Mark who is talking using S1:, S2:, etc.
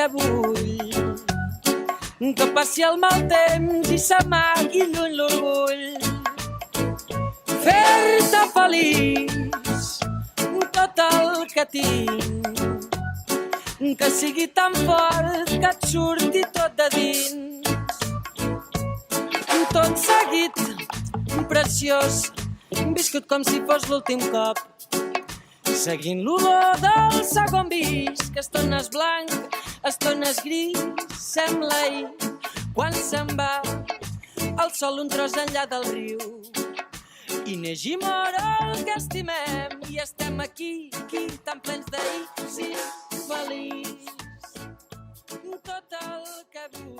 S1: que vull, que passi el mal temps i s'amagui lluny l'orgull. Fer-te feliç, tot el que tinc, que sigui tan fort que et surti tot de dins. Tot seguit, preciós, viscut com si fos l'últim cop, seguint l'olor del segon bis, que estones blanc, estones gris, sembla ahir, quan se'n va el sol un tros enllà del riu. I neix i mor el que estimem, i estem aquí, tan plens d'ahir, sí, feliç, tot el que vull.